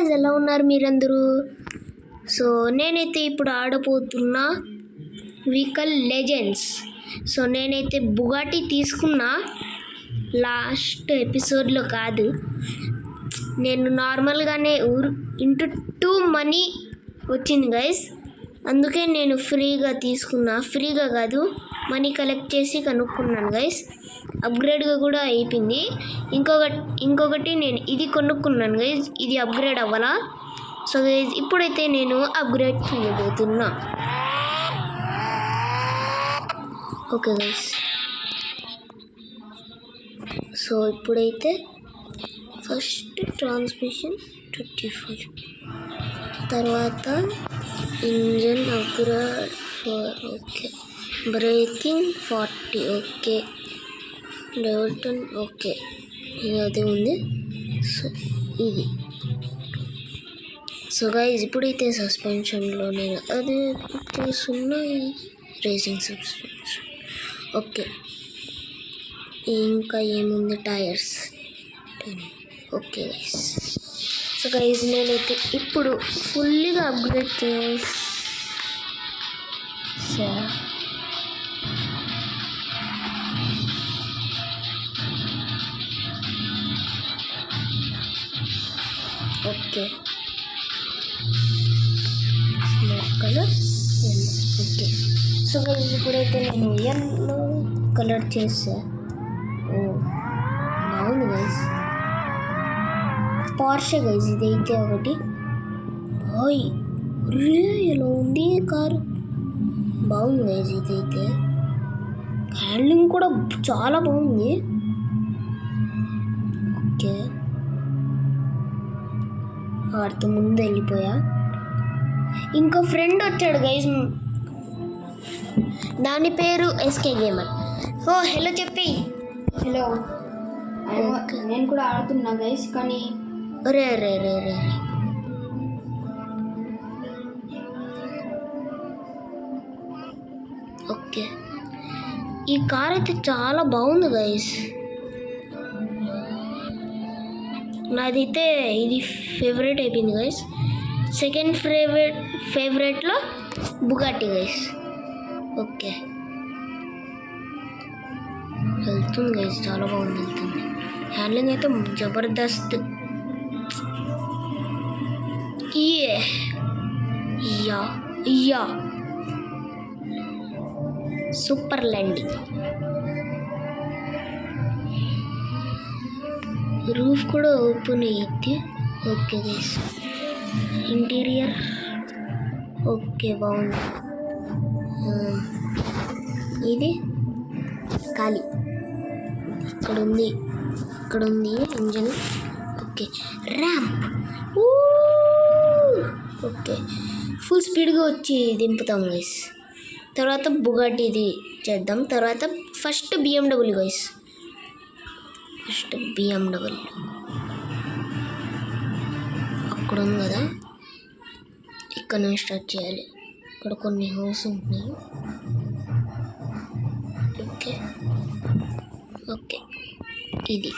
Guys, ఎలా ఉన్నారు మీరందరూ? సో నేనైతే ఇప్పుడు ఆడబోతున్నా వెహికల్ లెజెండ్స్. సో నేనైతే బుగాటి తీసుకున్నా, లాస్ట్ ఎపిసోడ్లో కాదు, నేను నార్మల్గానే ఇంటూ 2 మనీ వచ్చింది గైస్, అందుకే నేను ఫ్రీగా తీసుకున్నా. ఫ్రీగా కాదు, మనీ కలెక్ట్ చేసి కనుక్కున్నాను గైస్. అప్గ్రేడ్గా కూడా అయిపోయింది. ఇంకొకటి నేను ఇది కొనుక్కున్నాను గైస్, ఇది అప్గ్రేడ్ అవ్వాలా. సో గైస్ ఇప్పుడైతే నేను అప్గ్రేడ్ చేయబోతున్నా. ఓకే గైస్, సో ఇప్పుడైతే ఫస్ట్ ట్రాన్స్మిషన్ 24, తర్వాత engine upgrade 4, okay, braking 40, okay, డెవల్టన్, ఓకే, ఇది అదే ఉంది. సో ఇది సో గైజ్ ఇప్పుడైతే సస్పెన్షన్లో నేను అది చేస్తున్నా, రేసింగ్ సస్పెన్షన్, ఓకే. ఇంకా ఏముంది, tyres 10, okay guys. So guys నేనైతే ఇప్పుడు ఫుల్గా అప్గ్రేడ్ చేసా. Okay, smoke colour yellow, okay. So guys ఇప్పుడైతే నేను ఎల్లో కలర్ చేసా. ఓ బాగుంది గైజ్, పార్షే గైజ్ ఇదైతే ఒకటి. ఓయ్ రే, ఎలా ఉంది కారు, బాగుంది గైజ్. ఇదైతే హ్యాండ్లింగ్ కూడా చాలా బాగుంది. ఓకే, వాడితో ముందు వెళ్ళిపోయా. ఇంకో ఫ్రెండ్ వచ్చాడు గైజ్, దాని పేరు ఎస్కే గేమర్. ఓ హలో చెప్పి. హలో, నేను కూడా ఆడుతున్నా గైస్, కానీ రే రే రే రే ఓకే, ఈ కార్ అయితే చాలా బాగుంది గైస్. నాదైతే ఇది ఫేవరెట్ అయిపోయింది గైస్. సెకండ్ ఫేవరెట్లో బుగాటి గైస్. ఓకే, వెళ్తుంది గైస్, చాలా బాగుంది, వెళ్తుంది. హ్యాండ్లింగ్ అయితే జబర్దస్త్. Yeah super landing. రూఫ్ కూడా ఓపెన్ అయ్యిద్ది. ఓకే గైస్, ఇంటీరియర్ ఓకే, బాగుంది. ఇది ఖాళీ, ఇక్కడ ఉంది engine. Okay, ramp, okay, full స్పీడ్గా వచ్చి దింపుతాం గైస్. తర్వాత బుగాటిది చేద్దాం. తర్వాత first BMW guys, first BMW అక్కడ ఉంది కదా, ఇక్కడ నుంచి స్టార్ట్ చేయాలి. ఇక్కడ కొన్ని హౌస్ ఉంటున్నాయి. ఓకే ఇది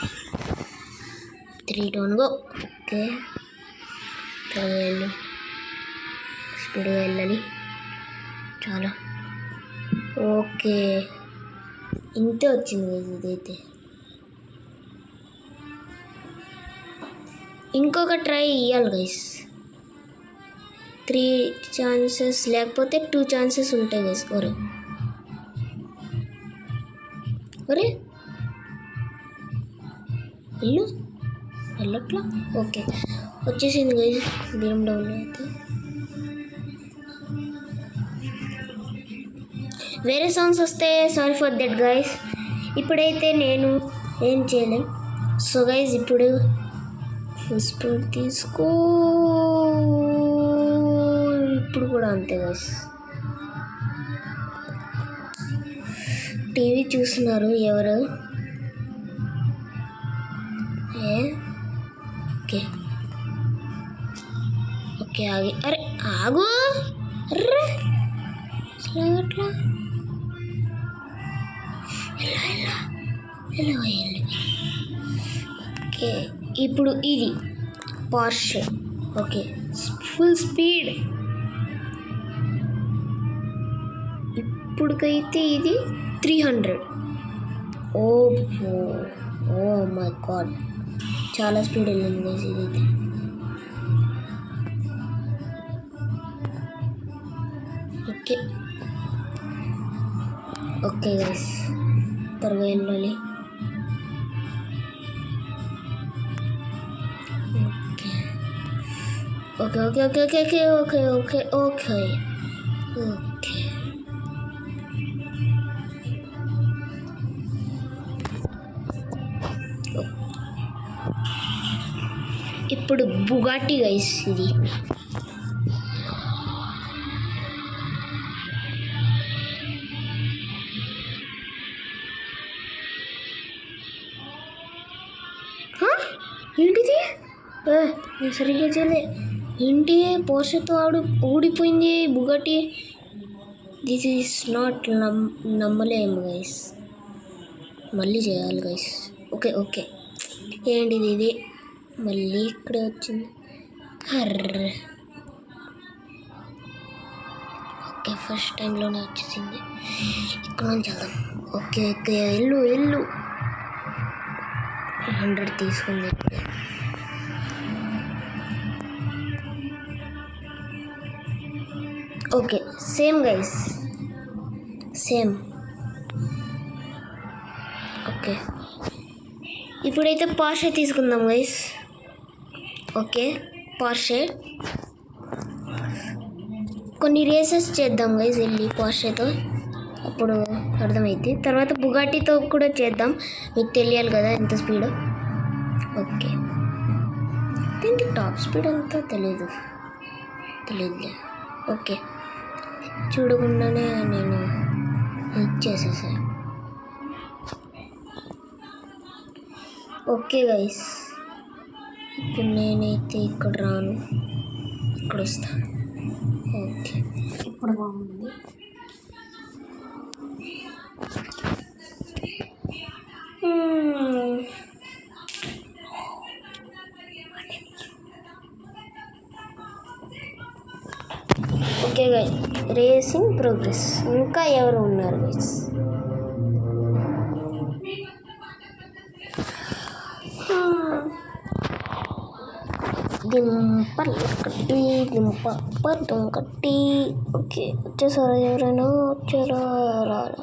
3 టోన్ గో. ఓకే, స్పీడ్గా వెళ్ళాలి చాలా. ఓకే, ఇంతే వచ్చింది ఇదైతే. ఇంకొక ట్రై ఇవ్వాలి గైస్, 3 ఛాన్సెస్ లేకపోతే 2 ఛాన్సెస్ ఉంటాయి గైస్. ఒరే వెళ్ళట్లా. ఓకే, వచ్చేసింది గైస్ BMW అయితే. వేరే సాంగ్స్ వస్తే సారీ ఫర్ దట్ గైస్. ఇప్పుడైతే నేను ఏం చేయలేం. సో గైస్ ఇప్పుడు ఫుల్ స్పీడ్ తీసుకో. ఇప్పుడు కూడా అంతే గైస్. టీవీ చూస్తున్నారు ఎవరు? ఓకే ఆగి. అరే ఆగు, అర్రే అట్లా ఓకే, ఇప్పుడు ఇది పార్షే. Okay full speed. ఇప్పుడుకైతే ఇది 300. ఓ మై గాడ్, చాలా స్పీడ్ వెళ్ళింది గైస్ ఇదైతే. ఓకే గైస్, త్వరగా వెళ్ళాలి. Okay okay okay okay okay okay okay okay ఇప్పుడు బుగాటి గైస్ ఇది. ఏంటిది? నేను సరిగ్గా చేయలే. ఏంటి పోర్షతో ఊడిపోయింది బుగాటి. దిస్ ఈస్ నాట్ నమ్మలేము గైస్. మళ్ళీ చేయాలి గైస్. ఓకే ఓకే ఏంటిది ఇది? మళ్ళీ ఇక్కడే వచ్చింది. హర్రే ఓకే, ఫస్ట్ టైంలోనే వచ్చేసింది. ఇక్కడ నుంచి వెళ్దాం. ఓకే ఓకే వెళ్ళు 100 తీసుకుంది. Okay same guys, same. Okay ఇప్పుడైతే పార్షే తీసుకుందాం గైస్. ఓకే పార్షే కొన్ని రేసెస్ చేద్దాం గైస్ వెళ్ళి పార్షేతో, అప్పుడు అర్థమైంది. తర్వాత బుగాటితో కూడా చేద్దాం, మీకు తెలియాలి కదా ఎంత స్పీడ్. ఓకే దీనికి టాప్ స్పీడ్ అంతా తెలియదులే. ఓకే చూడకుండానే నేను ఇచ్చేసేసాను. ఓకే గైస్, ఇప్పుడు నేనైతే ఇక్కడ రాను, ఇక్కడ వస్తాను. ఓకే ఇప్పుడు బాగుంది. Okay guys, racing progress. ఇంకా ఎవరు ఉన్నారు గైస్? దింపకట్టి. ఓకే వచ్చేసారా? ఎవరైనా వచ్చారా? రారా?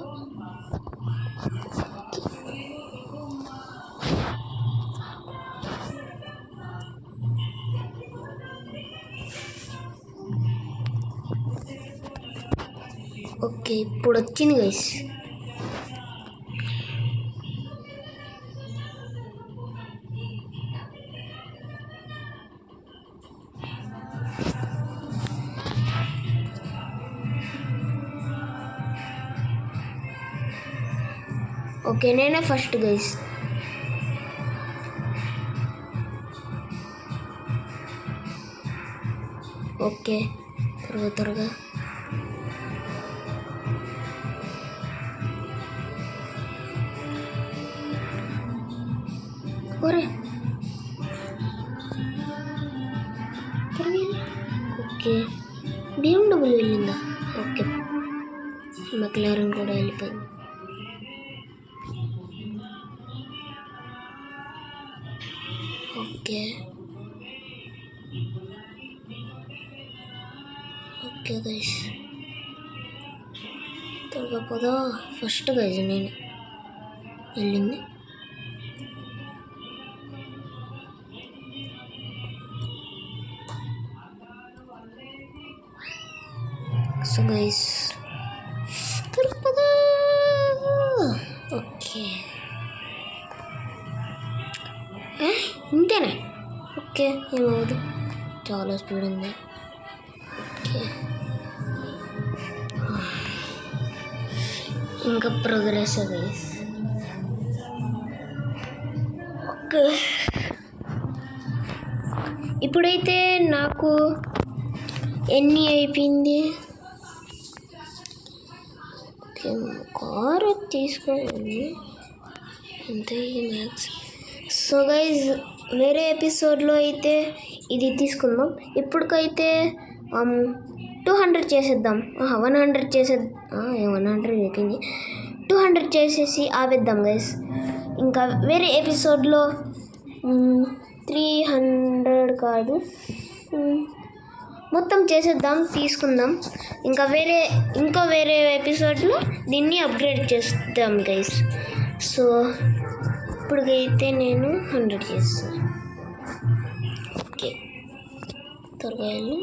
ఓకే ఇప్పుడు వచ్చింది గైస్. ఓకే నేనే ఫస్ట్ గైస్. ఓకే త్వరగా ఒరే. ఓకే BMW వెళ్ళిందా? ఓకే మెక్లారెన్ కూడా వెళ్ళిపోయింది. ఓకే ఓకే గైస్ త్వరగా పోదా. ఫస్ట్ గైస్ నేను వెళ్ళింది. సో గైస్ త్వరగా పోదా. ఓకే ఇంతేనా? ఓకే ఏమవుదు, చాలా స్పీడ్ ఉంది. ఓకే ఇంకా ప్రోగ్రెస్ గైస్. ఓకే ఇప్పుడైతే నాకు ఎన్ని అయిపోయింది? కారు తీసుకోండి అంతే మ్యాక్స్. సో గైజ్ వేరే ఎపిసోడ్లో అయితే ఇది తీసుకుందాం. ఇప్పటికైతే 200 చేసేద్దాం. 100 చేసేద్దాం. 100 ఎక్కింది. 200 చేసేసి ఆపేద్దాం గైస్. ఇంకా వేరే ఎపిసోడ్లో 300 కాదు, మొత్తం చేసేద్దాం, తీసుకుందాం. ఇంకా వేరే ఎపిసోడ్లో దీన్ని అప్గ్రేడ్ చేస్తాం గైస్. సో ఇప్పటికైతే నేను 100 చేస్తాను. ఓకే, త్వరగా వెళ్ళి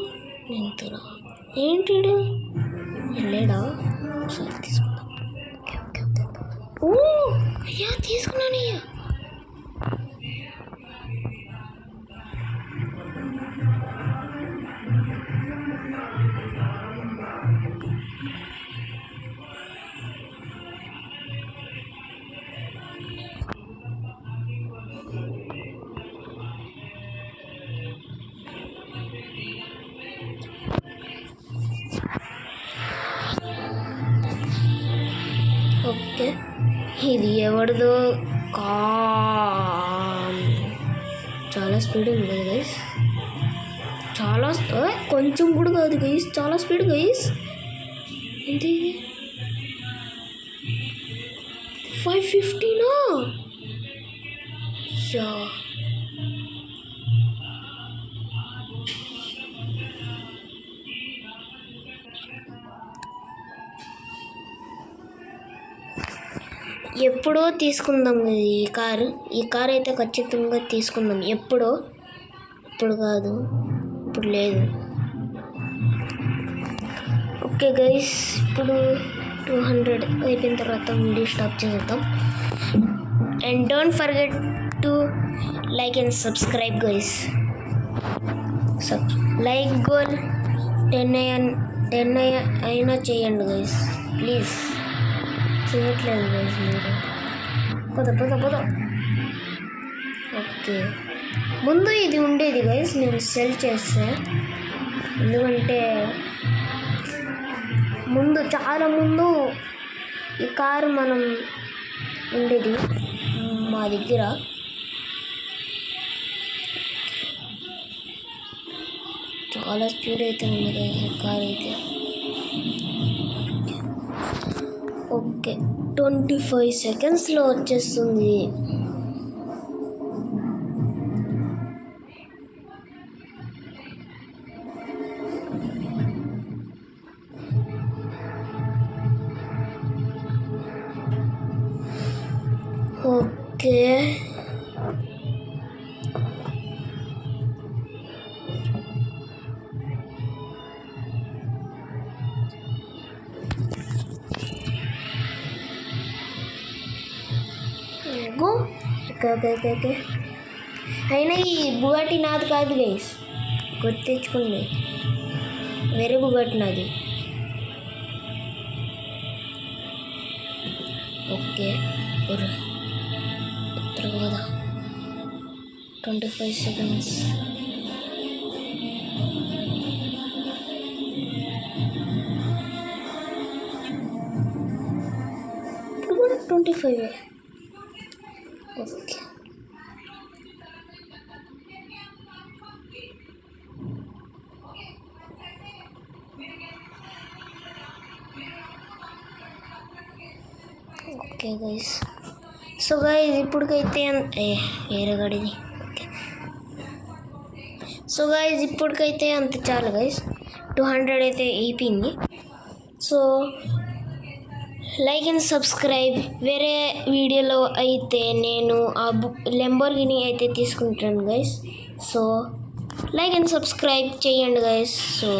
నేను ఏంటి వెళ్ళాడా? ఒకసారి తీసుకుందాం. ఓ అయ్యా, తీసుకున్నానయ్యా. ఓకే, ఇది ఎవరిదో చాలా స్పీడ్ ఉంది కదా గైస్. కొంచెం కూడా కాదు గైస్, చాలా స్పీడ్ గైస్. ఎంత ఇది? 550నా? ఎప్పుడో తీసుకుందాం ఈ కార్ అయితే ఖచ్చితంగా తీసుకుందాం. ఇప్పుడు కాదు, ఇప్పుడు లేదు. ఓకే గైస్, ఇప్పుడు 200 అయిపోయిన తర్వాత వీడియో స్టాప్ చేద్దాం. And don't forget to like and subscribe guys. Like goal 10 అయినా చేయండి గైస్ ప్లీజ్. చేయట్లేదు గైస్ మీరు. పద. ఓకే, ముందు ఇది ఉండేది గైస్, నేను సెల్ చేస్తే. ఎందుకంటే చాలా ముందు ఈ కారు మనం ఉండేది మా దగ్గర. చాలా స్పీడ్ అయితే ఉంది గైస్ ఈ కార్ అయితే. ఓకే, 25 సెకండ్స్లో వచ్చేస్తుంది. Okay, okay. అయినా ఈ బుగాటి నాది కాదు గైస్, గుర్తు తెచ్చుకోండి, వేరే బుగాటి నాది. ఓకే, త్వరగా 25 సెకండ్స్. ఇప్పుడు కూడా 25. Okay, okay guys. So guys ఇప్పటికైతే వేరే గడిది. ఓకే, సో గైస్ ఇప్పటికైతే అంత చాలు గైస్. 200 అయితే అయిపోయింది. So like and subscribe. వేరే వీడియోలో అయితే నేను ఆ లెంబోర్గిని అయితే తీసుకుంటాను guys. So like and subscribe చేయండి గైస్. So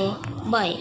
bye.